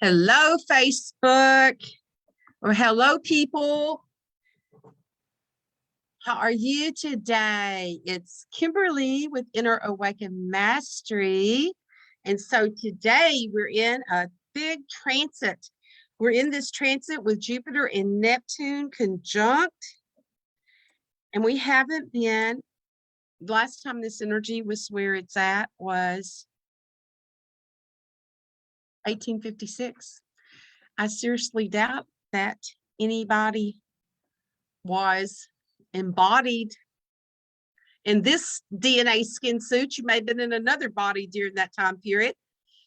Hello, Facebook, or hello, people. How are you today? It's Kimberly with Inner Awakened Mastery. And so today we're in a big transit. We're in this transit with Jupiter and Neptune conjunct. And we haven't been, last time this energy was where it's at was 1856. I seriously doubt that anybody was embodied in this DNA skin suit. You may have been in another body during that time period.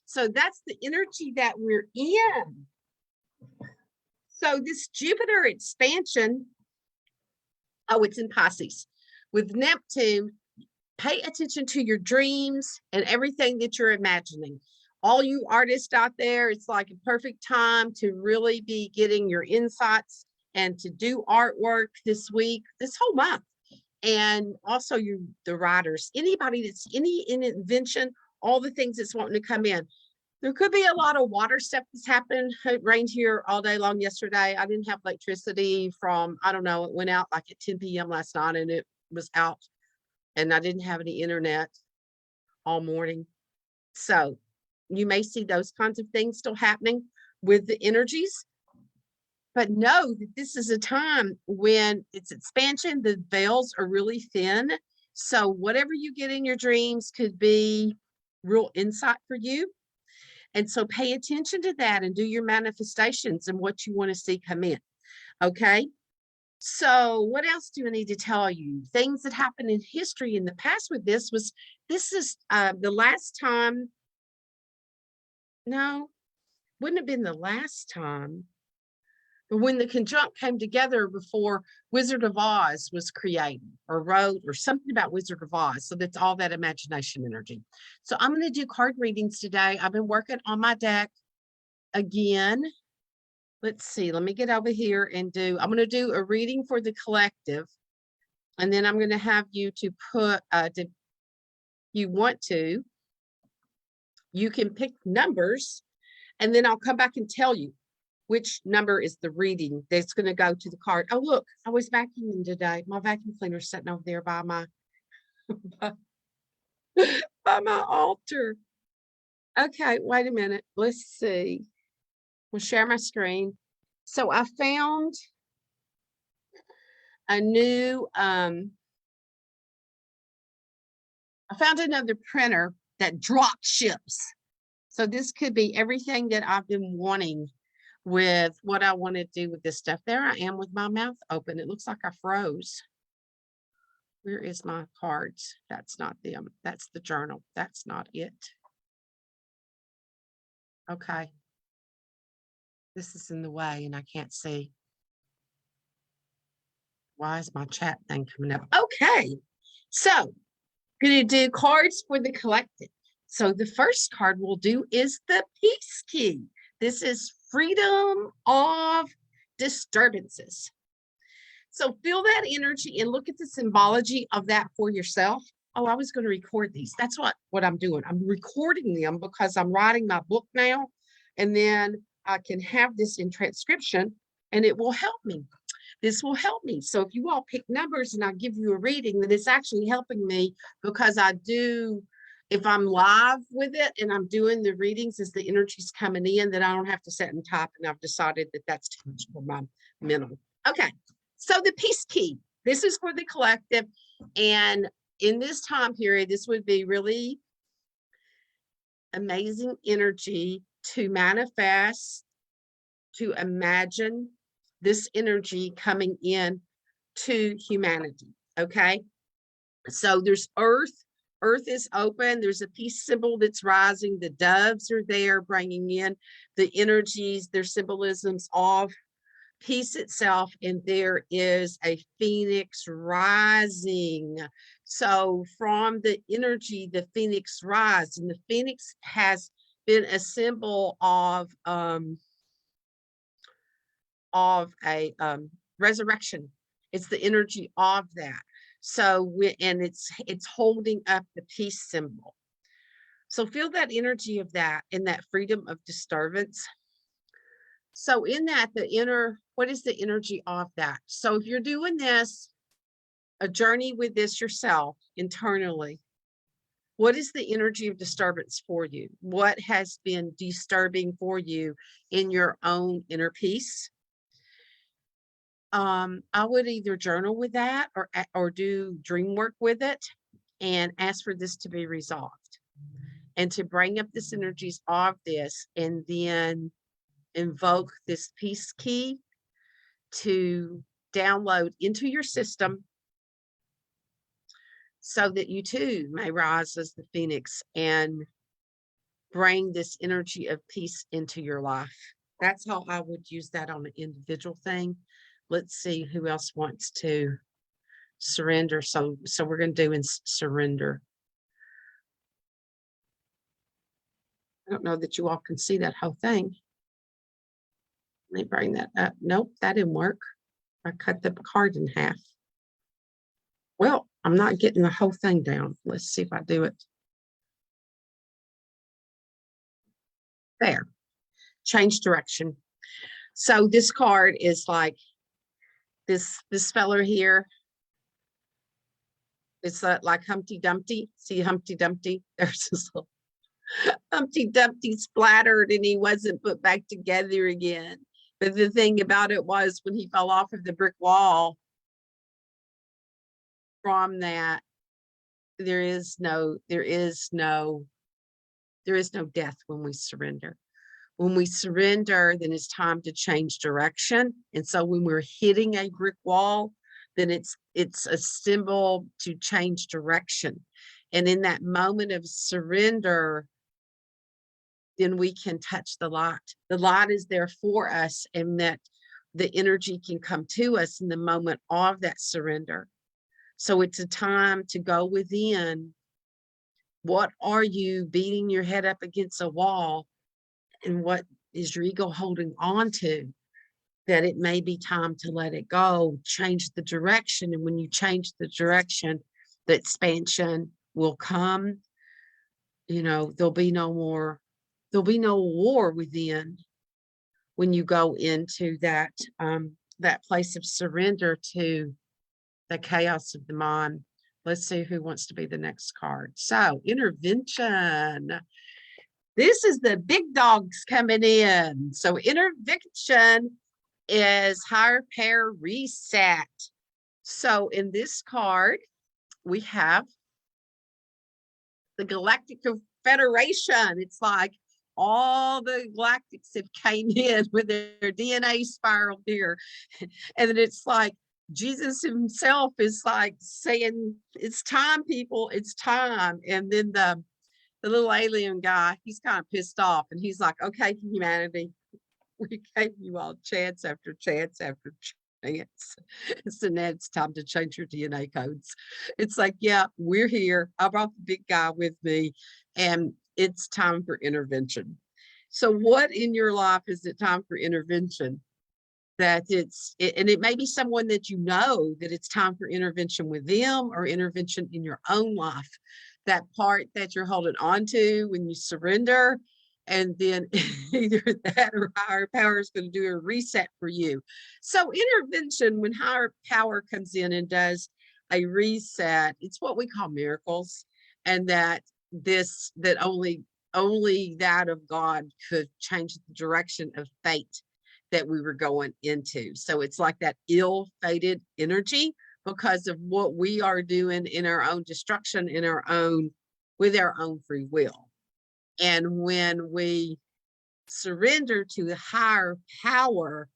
So that's the energy that we're in. So this Jupiter expansion, it's in Pisces. With Neptune, pay attention to your dreams and everything that you're imagining. All you artists out there, it's like a perfect time to really be getting your insights and to do artwork this week, this whole month. And also the writers, anybody that's any invention, all the things that's wanting to come in. There could be a lot of water stuff that's happened. It rained here all day long yesterday. I didn't have electricity from, I don't know, it went out like at 10 p.m. last night and it was out. And I didn't have any internet all morning. So you may see those kinds of things still happening with the energies. But know that this is a time when it's expansion, the veils are really thin. So whatever you get in your dreams could be real insight for you. And so pay attention to that and do your manifestations and what you want to see come in. Okay. So what else do I need to tell you? Things that happened in history in the past with this is the last time. No, wouldn't have been the last time. But when the conjunct came together before Wizard of Oz was created or wrote or something about Wizard of Oz. So that's all that imagination energy. So I'm going to do card readings today. I've been working on my deck again. Let's see. Let me get over here and I'm going to do a reading for the collective. And then I'm going to have you to put, you can pick numbers and then I'll come back and tell you which number is the reading that's going to go to the card. Oh, look, I was vacuuming today. My vacuum cleaner's sitting over there by my by my altar. Okay, wait a minute. Let's see. We'll share my screen. So I found a new I found another printer that drop ships. So this could be everything that I've been wanting with what I want to do with this stuff. There I am with my mouth open. It looks like I froze. Where is my cards? That's not them. That's the journal. That's not it. Okay. This is in the way and I can't see. Why is my chat thing coming up? Okay. So I'm going to do cards for the collective. So the first card we'll do is the peace key. This is freedom of disturbances. So feel that energy and look at the symbology of that for yourself. Oh, I was going to record these. That's what I'm doing. I'm recording them because I'm writing my book now. And then I can have this in transcription and it will help me. This will help me. So if you all pick numbers and I give you a reading, then it's actually helping me because if I'm live with it and I'm doing the readings as the energy's coming in, then I don't have to sit and type, and I've decided that that's too much for my mental. Okay, so the peace key. This is for the collective, and in this time period, this would be really amazing energy to manifest, to imagine this energy coming in to humanity, okay? So there's Earth. Earth is open. There's a peace symbol that's rising. The doves are there bringing in the energies, their symbolisms of peace itself. And there is a phoenix rising. So from the energy, the phoenix rise, and the phoenix has been a symbol of a resurrection. It's the energy of that. So it's holding up the peace symbol. So feel that energy of that and that freedom of disturbance. So in that, what is the energy of that? So if you're doing this, a journey with this yourself internally, what is the energy of disturbance for you? What has been disturbing for you in your own inner peace? I would either journal with that or do dream work with it and ask for this to be resolved and to bring up this energies of this, and then invoke this peace key to download into your system so that you too may rise as the phoenix and bring this energy of peace into your life. That's how I would use that on an individual thing. Let's see who else wants to surrender. So we're going to do in surrender. I don't know that you all can see that whole thing. Let me bring that up. Nope, that didn't work. I cut the card in half. Well, I'm not getting the whole thing down. Let's see if I do it. There. Change direction. So this card is like this feller here. It's like Humpty Dumpty. See Humpty Dumpty? There's this little Humpty Dumpty splattered and he wasn't put back together again. But the thing about it was when he fell off of the brick wall, from that, there is no death when we surrender. When we surrender, then it's time to change direction. And so when we're hitting a brick wall, then it's a symbol to change direction. And in that moment of surrender, then we can touch the light. The light is there for us, and that the energy can come to us in the moment of that surrender. So it's a time to go within. What are you beating your head up against a wall, and what is your ego holding on to? That it may be time to let it go, change the direction. And when you change the direction, the expansion will come. There'll be no war within when you go into that place of surrender to the chaos of the mind. Let's see who wants to be the next card. So intervention. This is the big dogs coming in. So intervention is higher power reset. So in this card, we have the Galactic Federation. It's like all the galactics have came in with their DNA spiral here. And then it's like Jesus himself is like saying, it's time, people, it's time. And then the little alien guy, he's kind of pissed off, and he's like, okay, humanity, we gave you all chance after chance after chance. So now it's time to change your DNA codes. It's like, yeah, we're here. I brought the big guy with me, and it's time for intervention. So what in your life is it time for intervention? And it may be someone that you know that it's time for intervention with them, or intervention in your own life. That part that you're holding on to when you surrender, and then either that or higher power is going to do a reset for you. So intervention, when higher power comes in and does a reset, it's what we call miracles, and that only that of God could change the direction of fate that we were going into. So it's like that ill-fated energy because of what we are doing in our own destruction, with our own free will. And when we surrender to the higher power,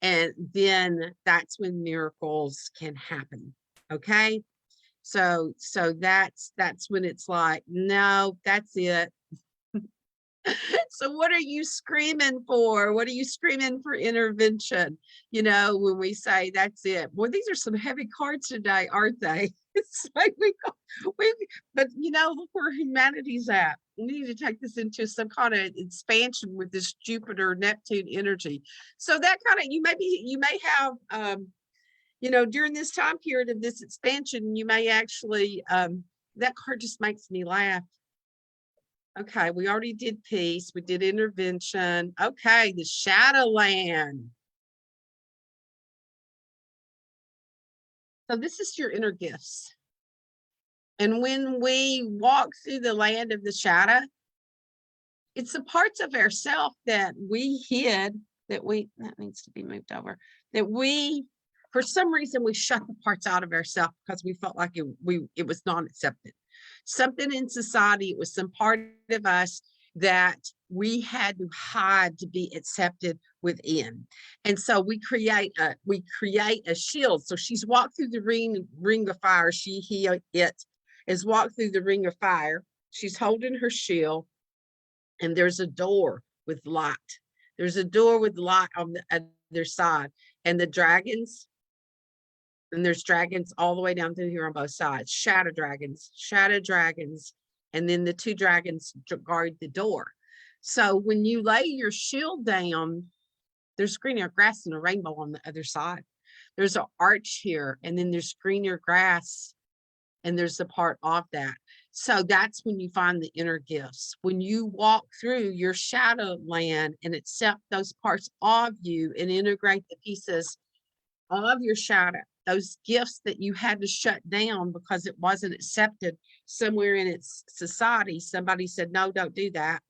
and then that's when miracles can happen. Okay. So that's when it's like, no, that's it. So what are you screaming for? What are you screaming for intervention? When we say that's it. Boy, these are some heavy cards today, aren't they? It's like but look where humanity's at. We need to take this into some kind of expansion with this Jupiter Neptune energy. So that kind of, you may have during this time period of this expansion, you may actually that card just makes me laugh. Okay, we already did peace. We did intervention. Okay, the Shadowland. So this is your inner gifts. And when we walk through the land of the shadow, it's the parts of ourself that we hid, that needs to be moved over, that we, for some reason, we shut the parts out of ourselves because we felt like it was not accepted. Something in society, it was some part of us that we had to hide to be accepted within. And so we create a shield. So she's walked through the ring of fire. It has walked through the ring of fire. She's holding her shield, and there's a door with light. There's a door with light on the other side, and there's dragons all the way down through here on both sides. Shadow dragons, and then the two dragons guard the door. So when you lay your shield down, there's greener grass and a rainbow on the other side. There's an arch here, and then there's greener grass, and there's a part of that. So that's when you find the inner gifts. When you walk through your shadow land and accept those parts of you and integrate the pieces of your shadow, those gifts that you had to shut down because it wasn't accepted somewhere in its society. Somebody said, no, don't do that.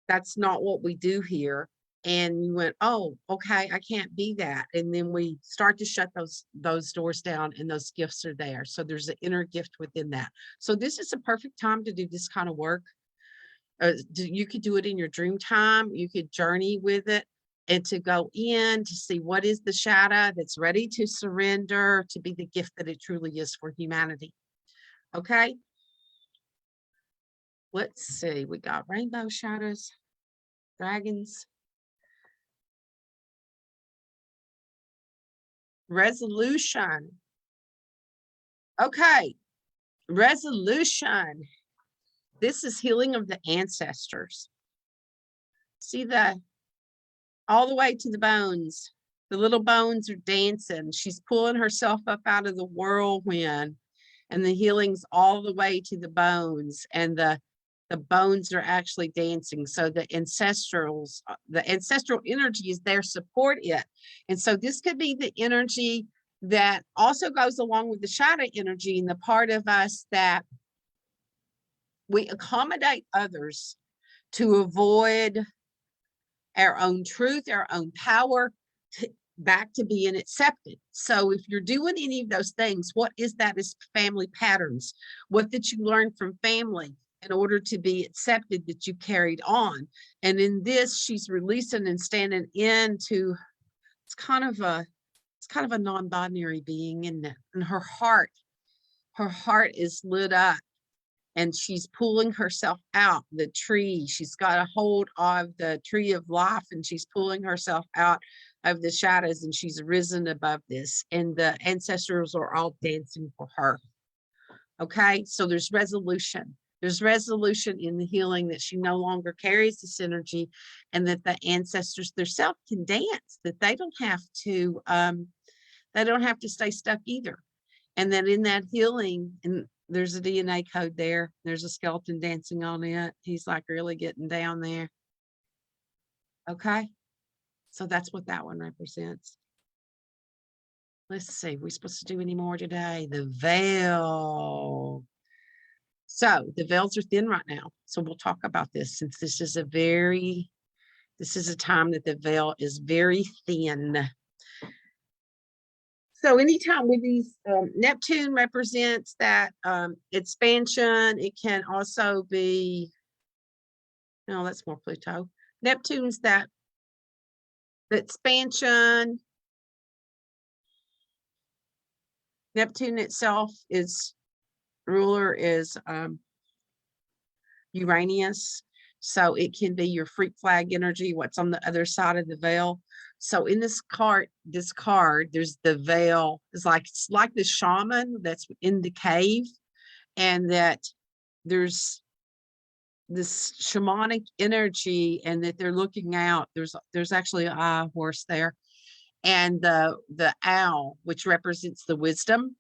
That's not what we do here. And you went, oh, okay, I can't be that. And then we start to shut those doors down, and those gifts are there. So there's an inner gift within that. So this is a perfect time to do this kind of work. You could do it in your dream time. You could journey with it and to go in to see what is the shadow that's ready to surrender to be the gift that it truly is for humanity. Okay. Let's see. We got rainbow shadows, dragons. Resolution. Okay, resolution. This is healing of the ancestors. See all the way to the bones. The little bones are dancing. She's pulling herself up out of the whirlwind, and the healing's all the way to the bones, and the bones are actually dancing. So the ancestral energy is there, support it. And so this could be the energy that also goes along with the shadow energy, and the part of us that we accommodate others to avoid our own truth, our own power, back to being accepted. So if you're doing any of those things, what is that? Is family patterns. What did you learn from family in order to be accepted that you carried on? And in this, she's releasing and standing into, it's kind of a non-binary being, isn't it? And her heart is lit up, and she's pulling herself out the tree. She's got a hold of the tree of life, and she's pulling herself out of the shadows, and she's risen above this, and the ancestors are all dancing for her. Okay, so there's resolution. There's resolution in the healing, that she no longer carries this energy, and that the ancestors themselves can dance, that they don't have to stay stuck either. And that in that healing, and there's a DNA code there, there's a skeleton dancing on it. He's like really getting down there. Okay, so that's what that one represents. Let's see, we're supposed to do any more today. The veil. So the veils are thin right now. So we'll talk about this, since this is a time that the veil is very thin. So anytime with these, Neptune represents that expansion. It can also be, no, that's more Pluto. Neptune's that expansion. Neptune itself is ruler is Uranus. So it can be your freak flag energy, what's on the other side of the veil. So in this card, there's the veil. It's like the shaman that's in the cave, and that there's this shamanic energy, and that they're looking out. There's actually a horse there, and the owl, which represents the wisdom,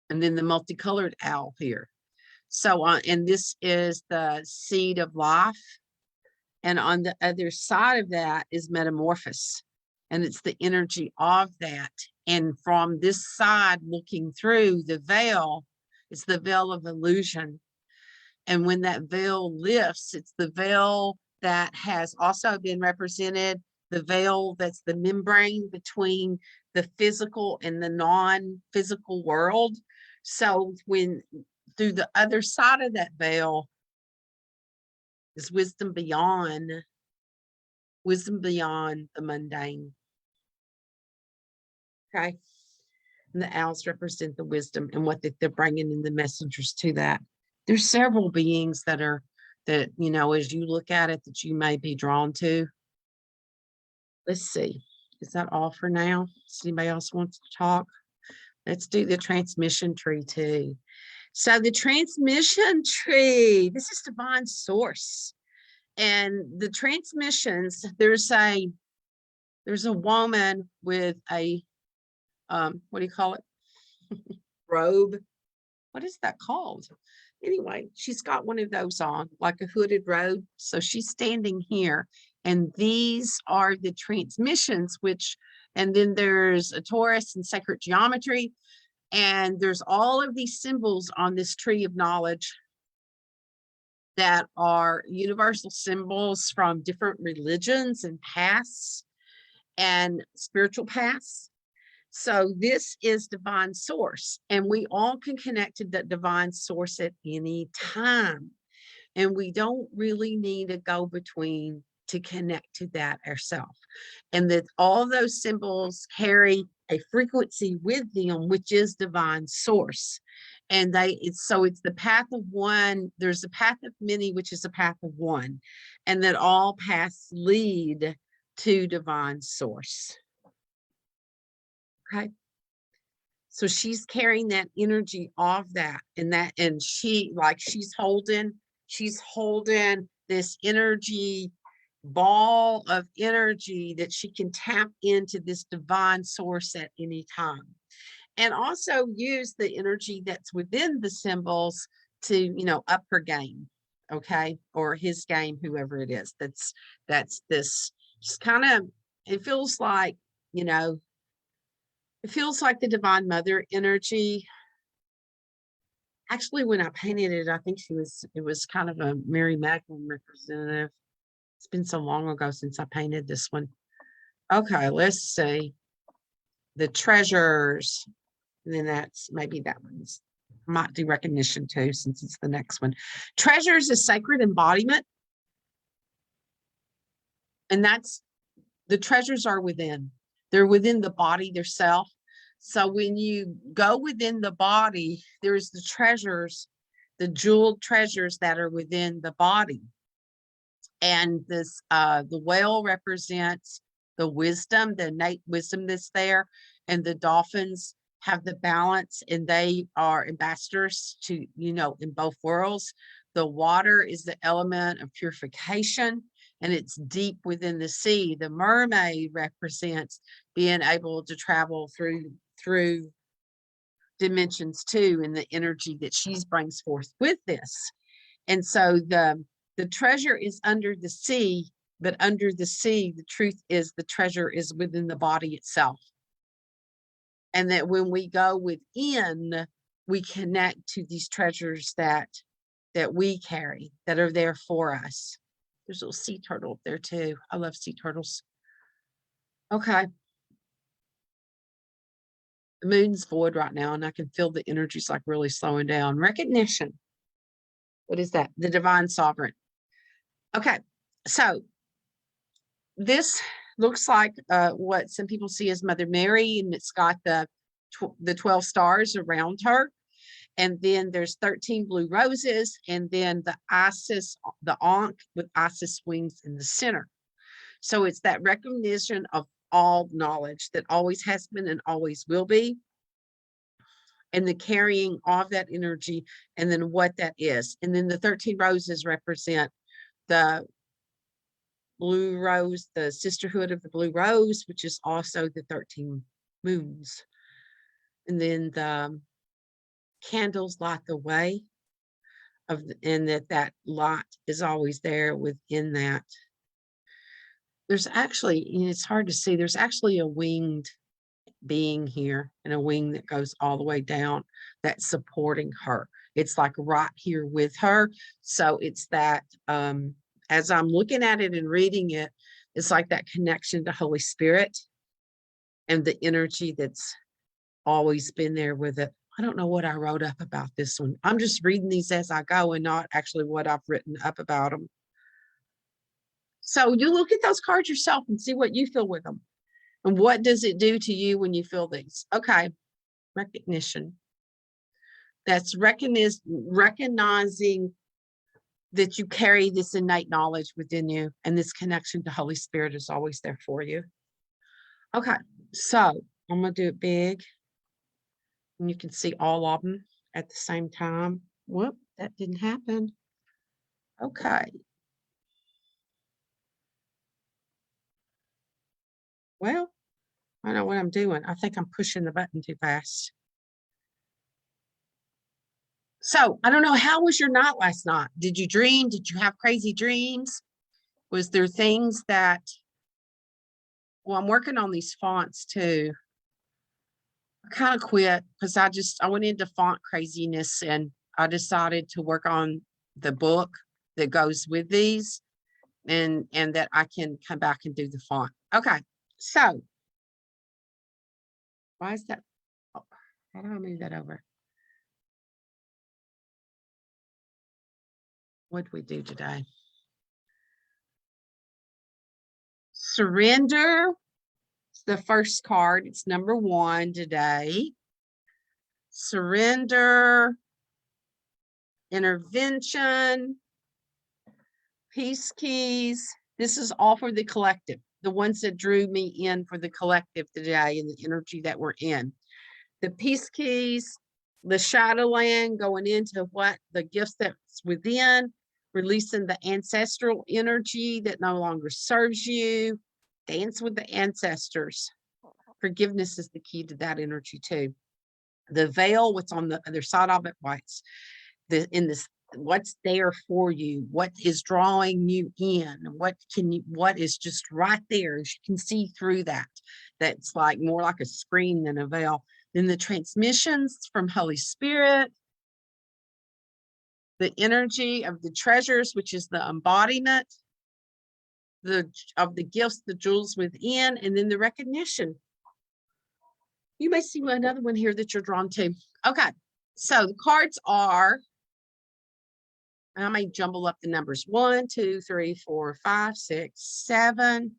and then the multicolored owl here. So and this is the seed of life. And on the other side of that is metamorphosis. And it's the energy of that. And from this side looking through the veil, it's the veil of illusion. And when that veil lifts, it's the veil that has also been represented, the veil that's the membrane between the physical and the non-physical world. So when through the other side of that veil is wisdom beyond the mundane. Okay. And the owls represent the wisdom and what they're bringing in the messengers to that. There's several beings that you know, as you look at it, that you may be drawn to. Let's see. Is that all for now? Does anybody else wants to talk? Let's do the transmission tree too. So the transmission tree, this is divine source. And the transmissions, there's a woman with a what do you call it? Robe. What is that called? Anyway, she's got one of those on, like a hooded robe. So she's standing here. And these are the transmissions, and then there's a Taurus and sacred geometry. And there's all of these symbols on this tree of knowledge that are universal symbols from different religions and paths and spiritual paths. So this is divine source, and we all can connect to that divine source at any time. And we don't really need a go-between to connect to that ourselves. And that all those symbols carry a frequency with them, which is divine source. And it's the path of one. There's a path of many, which is a path of one, and that all paths lead to divine source. Okay. So she's carrying that energy of that, and she's holding this energy, ball of energy, that she can tap into this divine source at any time. And also use the energy that's within the symbols to, you know, up her game. Okay. Or his game, whoever it is. That's this, just kind of, it feels like, you know, it feels like the Divine Mother energy. Actually, when I painted it, I think it was kind of a Mary Magdalene representative. It's been so long ago since I painted this one. Okay, let's see. The treasures. And then maybe that one's, might do recognition too, since it's the next one. Treasures is sacred embodiment. And the treasures are within. They're within the body, their self. So when you go within the body, there's the treasures, the jeweled treasures that are within the body. And this, the whale represents the wisdom, the innate wisdom that's there. And the dolphins have the balance, and they are ambassadors to, you know, in both worlds. The water is the element of purification, and it's deep within the sea. The mermaid represents being able to travel through dimensions too, and the energy that she brings forth with this. And so the treasure is under the sea, but under the sea, the truth is the treasure is within the body itself. And that when we go within, we connect to these treasures that we carry, that are there for us. There's a little sea turtle up there too. I love sea turtles. Okay. The moon's void right now, and I can feel the energies like really slowing down. Recognition. What is that? The divine sovereign. Okay. So this looks like what some people see as Mother Mary, and it's got the 12 stars around her. And then there's 13 blue roses, and then the Isis, the Ankh with Isis wings in the center. So it's that recognition of all knowledge that always has been and always will be, and the carrying of that energy, and then what that is. And then the 13 roses represent the blue rose, the sisterhood of the blue rose, which is also the 13 moons. And then the candles light the way. and that light is always there within that. There's actually, it's hard to see, there's actually a winged being here and a wing that goes all the way down that's supporting her. It's like right here with her. So it's that as I'm looking at it and reading it, it's like that connection to Holy Spirit and the energy that's always been there with it. I don't know what I wrote up about this one. I'm just reading these as I go and not actually what I've written up about them. So you look at those cards yourself and see what you feel with them. And what does it do to you when you feel these? Okay, recognition. That's recognizing that you carry this innate knowledge within you, and this connection to Holy Spirit is always there for you. Okay, so I'm going to do it big, and you can see all of them at the same time. Whoop, that didn't happen. Okay. Well, I don't know what I'm doing. I think I'm pushing the button too fast. So I don't know, how was your night last night? Did you dream? Did you have crazy dreams? Was there things that, well, I'm working on these fonts too. I kind of quit because I went into font craziness, and I decided to work on the book that goes with these, and that I can come back and do the font. Okay, so why is that? Oh, how do I move that over? What did we do today? Surrender. It's the first card. It's number 1 today. Surrender, intervention, peace keys. This is all for the collective, the ones that drew me in for the collective today and the energy that we're in. The peace keys, the shadowland, going into what the gifts that's within, releasing the ancestral energy that no longer serves you. Dance with the ancestors. Forgiveness is the key to that energy too. The veil, what's on the other side of it, what's there for you, what is drawing you in, what is just right there, as you can see through that. That's like more like a screen than a veil. Then the transmissions from Holy Spirit, the energy of the treasures, which is the embodiment of the gifts, the jewels within, and then the recognition. You may see another one here that you're drawn to. Okay, so the cards are, and I may jumble up the numbers, 1, 2, 3, 4, 5, 6, 7,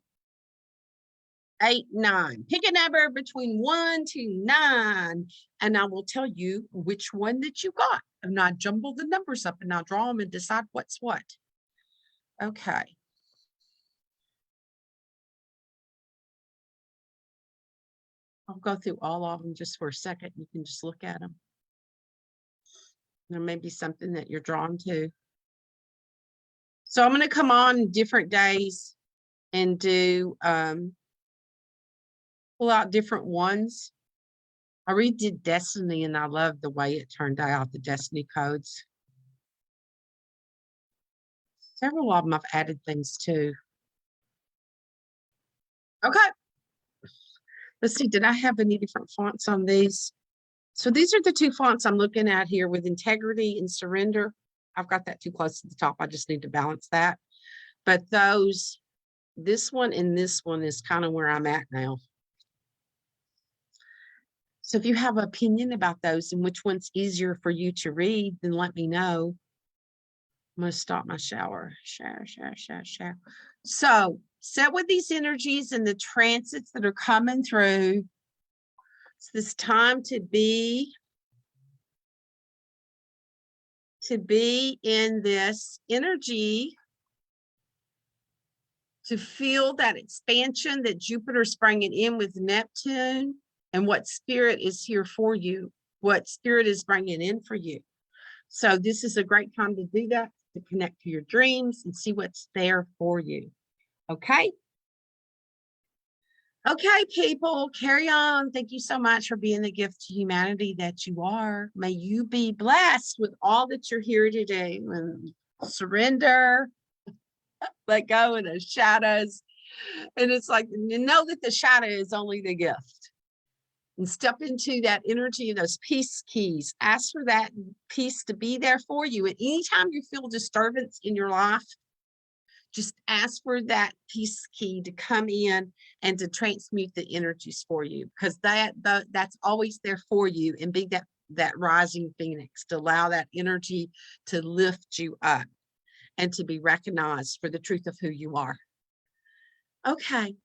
8, 9. Pick a number between 1 to 9, and I will tell you which one that you got. And I jumble the numbers up and I'll draw them and decide what's what. Okay. I'll go through all of them just for a second. You can just look at them. There may be something that you're drawn to. So I'm going to come on different days and do pull out different ones. I redid Destiny and I love the way it turned out, the Destiny codes. Several of them I've added things to. Okay. Let's see, did I have any different fonts on these? So these are the 2 fonts I'm looking at here with integrity and surrender. I've got that too close to the top. I just need to balance that. But this one and this one is kind of where I'm at now. So if you have an opinion about those and which one's easier for you to read, then let me know. I'm going to stop my shower. Shower. So set with these energies and the transits that are coming through. It's this time to be in this energy, to feel that expansion that Jupiter's bringing in with Neptune, and what spirit is here for you, what spirit is bringing in for you. So this is a great time to do that, to connect to your dreams and see what's there for you. Okay. Okay, people, carry on. Thank you so much for being the gift to humanity that you are. May you be blessed with all that you're here to do, and surrender, let go of the shadows. And it's like, you know that the shadow is only the gift. And step into that energy of those peace keys. Ask for that peace to be there for you. And anytime you feel disturbance in your life, just ask for that peace key to come in and to transmute the energies for you, because that's always there for you, and be that rising phoenix to allow that energy to lift you up and to be recognized for the truth of who you are. Okay,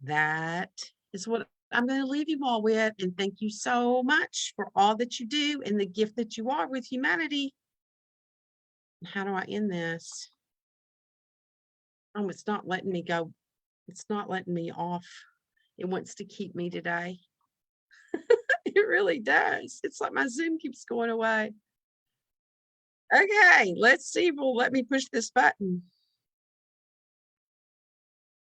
that is what I'm going to leave you all with, and thank you so much for all that you do and the gift that you are with humanity. How do I end this? Oh, it's not letting me go. It's not letting me off. It wants to keep me today. It really does. It's like my Zoom keeps going away. Okay, let's see if it'll let me push this button.